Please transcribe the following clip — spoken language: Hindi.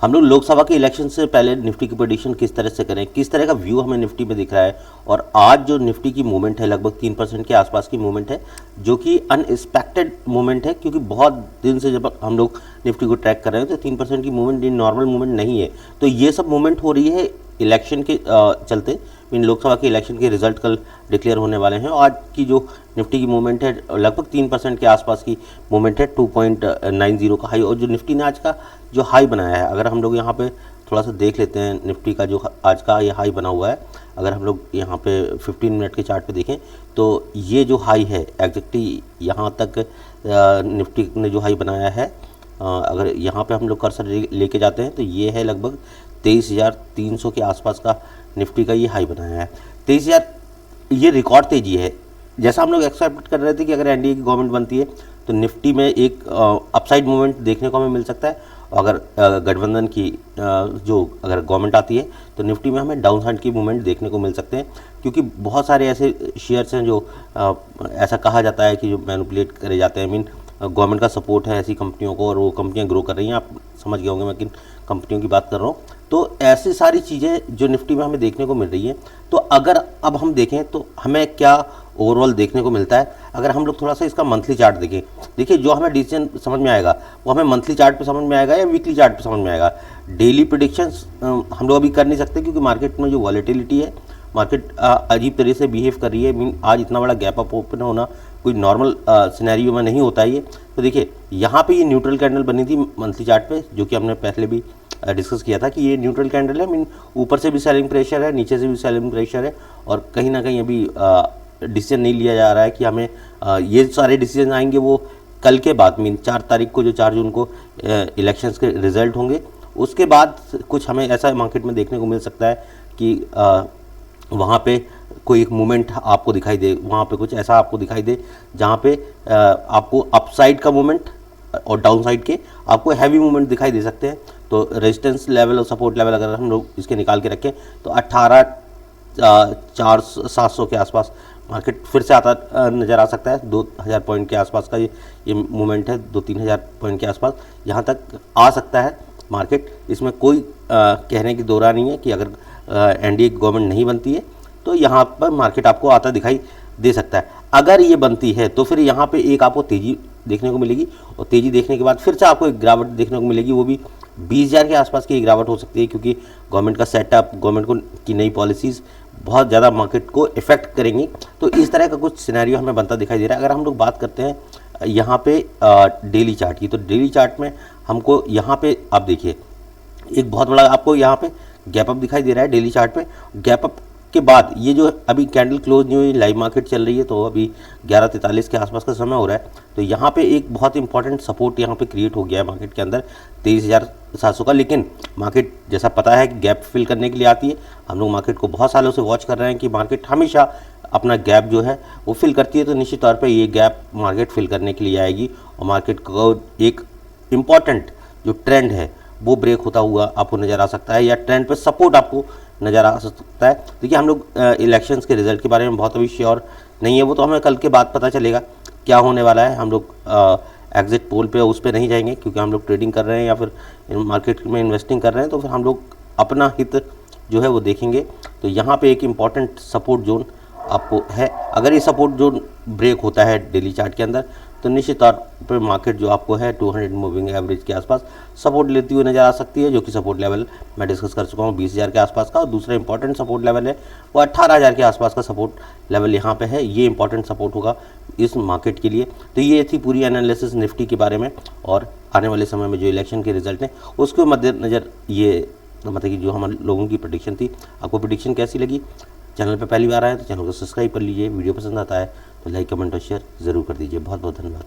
हम लोग लोकसभा के इलेक्शन से पहले निफ्टी की प्रेडिक्शन किस तरह से करें, किस तरह का व्यू हमें निफ्टी में दिख रहा है। और आज जो निफ्टी की मूवमेंट है लगभग 3% के आसपास की मूवमेंट है, जो कि अनएक्सपेक्टेड मूवमेंट है, क्योंकि बहुत दिन से जब हम लोग निफ्टी को ट्रैक कर रहे हैं तो 3% की मूवमेंट ये नॉर्मल मूवमेंट नहीं है। तो ये सब मूवमेंट हो रही है इलेक्शन के चलते। मीन लोकसभा के इलेक्शन के रिजल्ट कल डिक्लेयर होने वाले हैं। और आज की जो निफ्टी की मूवमेंट है लगभग 3% के आसपास की मूवमेंट है, 2.90 का हाई। और जो निफ्टी ने आज का जो हाई बनाया है, अगर हम लोग यहाँ पे थोड़ा सा देख लेते हैं निफ्टी का जो आज का ये हाई बना हुआ है, अगर हम लोग यहाँ पे 15 मिनट के चार्ट पे देखें तो ये जो हाई है एग्जैक्टली यहाँ तक निफ्टी ने जो हाई बनाया है, अगर यहाँ पे हम लोग कर्सर लेके जाते हैं तो ये है लगभग 23,300 के आसपास का निफ्टी का ये हाई बनाया है। 23,000 ये रिकॉर्ड तेजी है। जैसा हम लोग एक्सपेक्ट कर रहे थे कि अगर एनडीए की गवर्नमेंट बनती है तो निफ्टी में एक अपसाइड मूवमेंट देखने को हमें मिल सकता है। अगर गठबंधन की जो अगर गवर्नमेंट आती है तो निफ्टी में हमें डाउन साइड की मूवमेंट देखने को मिल सकते हैं, क्योंकि बहुत सारे ऐसे शेयर्स हैं जो ऐसा कहा जाता है कि जो मैनिपुलेट करे जाते हैं। मीन गवर्नमेंट का सपोर्ट है ऐसी कंपनियों को और वो कंपनियां ग्रो कर रही हैं। आप समझ गए होंगे मैं किन कंपनियों की बात कर रहा हूँ। तो ऐसी सारी चीज़ें जो निफ्टी में हमें देखने को मिल रही हैं। तो अगर अब हम देखें तो हमें क्या ओवरऑल देखने को मिलता है, अगर हम लोग थोड़ा सा इसका मंथली चार्ट देखें, देखिए जो हमें डिसीजन समझ में आएगा वो हमें मंथली चार्ट पे समझ में आएगा या वीकली चार्ट पे समझ में आएगा। डेली प्रेडिक्शंस हम लोग अभी कर नहीं सकते, क्योंकि मार्केट में जो वॉलेटिलिटी है, मार्केट अजीब तरह से बिहेव कर रही है। मीन आज इतना बड़ा गैप अप ओपन होना कोई नॉर्मल सिनेरियो में नहीं होता है ये। तो देखिए यहाँ पे ये न्यूट्रल कैंडल बनी थी मंथली चार्ट पे, जो कि हमने पहले भी डिस्कस किया था कि ये न्यूट्रल कैंडल है। मीन ऊपर से भी सेलिंग प्रेशर है, नीचे से भी सेलिंग प्रेशर है, और कहीं ना कहीं अभी डिसीजन नहीं लिया जा रहा है कि हमें ये सारे डिसीजन आएंगे वो कल के बाद। मीन 4 तारीख को, जो 4 जून को इलेक्शंस के रिजल्ट होंगे, उसके बाद कुछ हमें ऐसा मार्केट में देखने को मिल सकता है कि वहाँ पे कोई एक मूवमेंट आपको दिखाई दे, वहाँ पे कुछ ऐसा आपको दिखाई दे जहाँ पे आपको अपसाइड का मूवमेंट और डाउन साइड के आपको हैवी मूवमेंट दिखाई दे सकते हैं। तो रेजिस्टेंस लेवल और सपोर्ट लेवल अगर हम लोग इसके निकाल के रखें तो 18,700 के आसपास मार्केट फिर से आता नज़र आ सकता है। 2,000 पॉइंट के आसपास का ये मूवमेंट है, 2-3 हज़ार पॉइंट के आसपास यहाँ तक आ सकता है मार्केट। इसमें कोई कहने की दो राय नहीं है कि अगर एनडीए गवर्नमेंट नहीं बनती है तो यहाँ पर मार्केट आपको आता दिखाई दे सकता है। अगर ये बनती है तो फिर यहाँ पे एक आपको तेज़ी देखने को मिलेगी, और तेज़ी देखने के बाद फिर से आपको एक गिरावट देखने को मिलेगी, वो भी 20,000 के आसपास की गिरावट हो सकती है, क्योंकि गवर्नमेंट का सेटअप, गवर्नमेंट को की नई पॉलिसीज़ बहुत ज़्यादा मार्केट को इफेक्ट करेंगी। तो इस तरह का कुछ सिनेरियो हमें बनता दिखाई दे रहा है। अगर हम लोग बात करते हैं यहाँ पे डेली चार्ट की, तो डेली चार्ट में हमको यहाँ पे आप देखिए एक बहुत बड़ा आपको यहाँ पे गैप अप दिखाई दे रहा है डेली चार्ट पे। गैप अप के बाद ये जो अभी कैंडल क्लोज नहीं हुई, लाइव मार्केट चल रही है, तो अभी 11:43 के आसपास का समय हो रहा है। तो यहाँ पे एक बहुत इंपॉर्टेंट सपोर्ट यहाँ पे क्रिएट हो गया है मार्केट के अंदर 23,700 का। लेकिन मार्केट जैसा पता है कि गैप फिल करने के लिए आती है, हम लोग मार्केट को बहुत सालों से वॉच कर रहे हैं कि मार्केट हमेशा अपना गैप जो है वो फिल करती है। तो निश्चित तौर पर ये गैप मार्केट फिल करने के लिए आएगी, और मार्केट को एक इम्पॉर्टेंट जो ट्रेंड है वो ब्रेक होता हुआ आपको नज़र आ सकता है, या ट्रेंड पे सपोर्ट आपको नज़र आ सकता है। देखिए हम लोग इलेक्शंस के रिजल्ट के बारे में बहुत अभी श्योर नहीं है, वो तो हमें कल के बाद पता चलेगा क्या होने वाला है। हम लोग एग्जिट पोल पे उस पे नहीं जाएंगे, क्योंकि हम लोग ट्रेडिंग कर रहे हैं या फिर मार्केट में इन्वेस्टिंग कर रहे हैं, तो फिर हम लोग अपना हित जो है वो देखेंगे। तो यहाँ पे एक इम्पॉर्टेंट सपोर्ट जोन आपको है। अगर ये सपोर्ट जोन ब्रेक होता है डेली चार्ट के अंदर तो निश्चित तौर पर मार्केट जो आपको है 200 मूविंग एवरेज के आसपास सपोर्ट लेती हुई नज़र आ सकती है, जो कि सपोर्ट लेवल मैं डिस्कस कर चुका हूँ 20,000 के आसपास का। और दूसरा इंपॉर्टेंट सपोर्ट लेवल है वो 18,000 के आसपास का सपोर्ट लेवल यहाँ पे है। ये इंपॉर्टेंट सपोर्ट होगा इस मार्केट के लिए। तो ये थी पूरी एनालिसिस निफ्टी के बारे में, और आने वाले समय में जो इलेक्शन के रिजल्ट हैं उसके मद्देनज़र ये मतलब कि जो हम लोगों की प्रेडिक्शन थी। आपको प्रेडिक्शन कैसी लगी? चैनल पर पहली बार आए तो चैनल को सब्सक्राइब कर लीजिए। वीडियो पसंद आता है तो लाइक, कमेंट और शेयर ज़रूर कर दीजिए। बहुत बहुत धन्यवाद।